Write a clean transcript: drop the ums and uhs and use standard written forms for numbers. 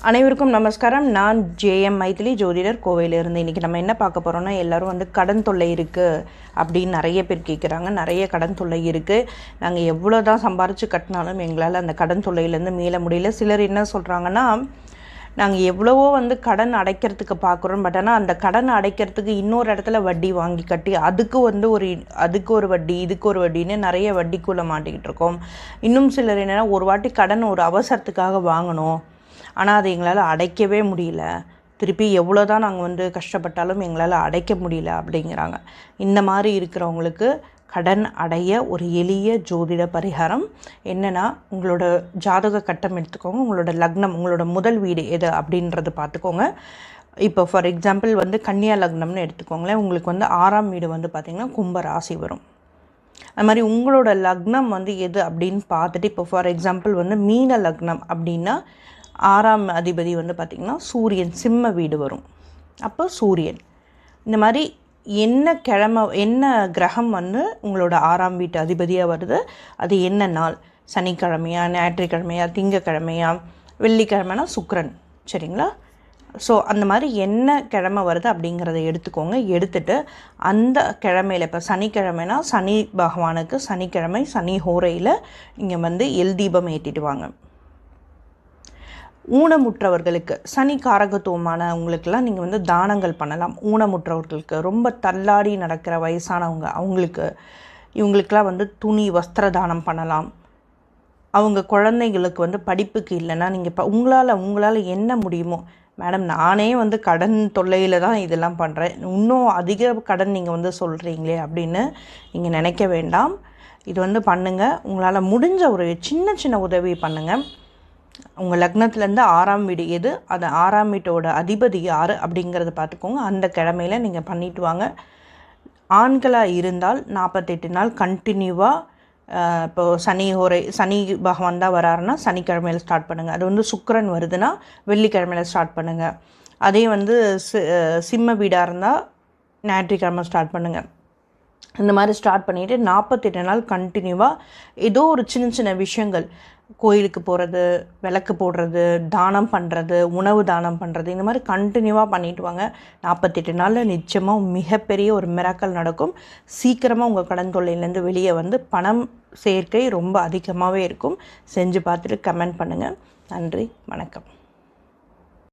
அனைவருக்கும் நமஸ்காரம். நான் ஜேஎம் மைதிலி, ஜோதிடர், கோவையிலிருந்து. இன்றைக்கி நம்ம என்ன பார்க்க போகிறோம்னா, எல்லோரும் வந்து கடன் தொல்லை இருக்குது அப்படின்னு நிறைய பேர் கேட்குறாங்க. நிறைய கடன் தொல்லை இருக்குது, நாங்கள் எவ்வளோ தான் சம்பாரித்து கட்டினாலும் எங்களால் அந்த கடன் தொல்லையிலேருந்து மீள முடியல. சிலர் என்ன சொல்கிறாங்கன்னா, நாங்கள் எவ்வளவோ வந்து கடன் அடைக்கிறதுக்கு பார்க்குறோம், பட் ஆனால் அந்த கடன் அடைக்கிறதுக்கு இன்னொரு இடத்துல வட்டி வாங்கி கட்டி அதுக்கு வந்து அதுக்கு ஒரு வட்டி, இதுக்கு ஒரு வட்டின்னு நிறைய வட்டிக்குள்ளே மாட்டிக்கிட்டு இருக்கோம். இன்னும் சிலர் என்னென்னா, ஒரு வாட்டி கடன் ஒரு அவசரத்துக்காக வாங்கணும், ஆனால் அது எங்களால் அடைக்கவே முடியல, திருப்பி எவ்வளோ தான் நாங்கள் வந்து கஷ்டப்பட்டாலும் எங்களால் அடைக்க முடியல அப்படிங்கிறாங்க. இந்த மாதிரி இருக்கிறவங்களுக்கு கடன் அடைய ஒரு எளிய ஜோதிட பரிகாரம் என்னென்னா, உங்களோட ஜாதக கட்டம் எடுத்துக்கோங்க, உங்களோட லக்னம், உங்களோட முதல் வீடு எது அப்படின்றது பார்த்துக்கோங்க. இப்போ ஃபார் எக்ஸாம்பிள் வந்து கன்னியா லக்னம்னு எடுத்துக்கோங்களேன். உங்களுக்கு வந்து 6ஆம் வீடு வந்து பார்த்திங்கன்னா கும்ப ராசி வரும். அது மாதிரி உங்களோட லக்னம் வந்து எது அப்படின்னு பார்த்துட்டு, இப்போ ஃபார் எக்ஸாம்பிள் வந்து மீன லக்னம் அப்படின்னா 6ஆம் அதிபதி வந்து பார்த்திங்கன்னா சூரியன், சிம்ம வீடு வரும். அப்போ சூரியன் இந்த மாதிரி என்ன கிரகம் வந்து உங்களோட 6ஆம் வீட்டு அதிபதியாக வருது, அது என்ன நாள், சனிக்கிழமையா, ஞாயிற்றுக்கிழமையா, திங்கக்கிழமையா, வெள்ளிக்கிழமைனா சுக்கிரன், சரிங்களா? ஸோ அந்த மாதிரி என்ன கிழமை வருது அப்படிங்கிறத எடுத்துக்கோங்க. எடுத்துகிட்டு அந்த கிழமையில், இப்போ சனிக்கிழமைனா சனி பகவானுக்கு சனிக்கிழமை சனி ஹோரையில் இங்கே வந்து எல் தீபம் ஏற்றிட்டு வாங்க. ஊனமுற்றவர்களுக்கு, சனி காரகத்துவமான உங்களுக்கெல்லாம் நீங்கள் வந்து தானங்கள் பண்ணலாம். ஊனமுற்றவர்களுக்கு, ரொம்ப தள்ளாடி நடக்கிற வயசானவங்க, இவங்களுக்கெல்லாம் வந்து துணி, வஸ்திர தானம் பண்ணலாம். அவங்க குழந்தைங்களுக்கு வந்து படிப்புக்கு இல்லைன்னா நீங்கள் உங்களால் என்ன முடியுமோ, மேடம் நானே வந்து கடன் தொல்லையில் தான் இதெல்லாம் பண்ணுறேன், இன்னும் அதிக கடன் நீங்கள் வந்து சொல்கிறீங்களே அப்படின்னு நீங்கள் நினைக்க வேண்டாம். இது வந்து பண்ணுங்கள். உங்களால் முடிஞ்ச ஒரு சின்ன உதவி பண்ணுங்கள். உங்கள் லக்னத்துலேருந்து 6ஆம் வீடு எது, அது 6ஆம் வீட்டோட அதிபதி யார் அப்படிங்கிறத பார்த்துக்கோங்க. அந்த கிழமையில் நீங்கள் பண்ணிட்டு வாங்க. ஆண்களாக இருந்தால் 48 நாள் கண்டினியூவாக, இப்போது சனி பகவான் தான் வராருன்னா சனிக்கிழமையில் ஸ்டார்ட் பண்ணுங்கள். அது வந்து சுக்கிரன் வருதுன்னா வெள்ளிக்கிழமையில் ஸ்டார்ட் பண்ணுங்கள். அதே வந்து சிம்ம வீடாக இருந்தால் ஞாயிற்றுக்கிழமை ஸ்டார்ட் பண்ணுங்கள். இந்த மாதிரி ஸ்டார்ட் பண்ணிவிட்டு 48 நாள் கண்டினியூவாக ஏதோ ஒரு சின்ன விஷயங்கள், கோயிலுக்கு போகிறது, விளக்கு போடுறது, தானம் பண்ணுறது, உணவு தானம் பண்ணுறது, இந்த மாதிரி கண்டினியூவாக பண்ணிட்டு வாங்க. 48 நாளில் நிச்சயமாக மிகப்பெரிய ஒரு மிராக்கல் நடக்கும். சீக்கிரமாக உங்கள் கடன் தொல்லையிலேருந்து வெளியே வந்து பணம் சேர்க்கை ரொம்ப அதிகமாகவே இருக்கும். செஞ்சு பார்த்துட்டு கமெண்ட் பண்ணுங்கள். நன்றி, வணக்கம்.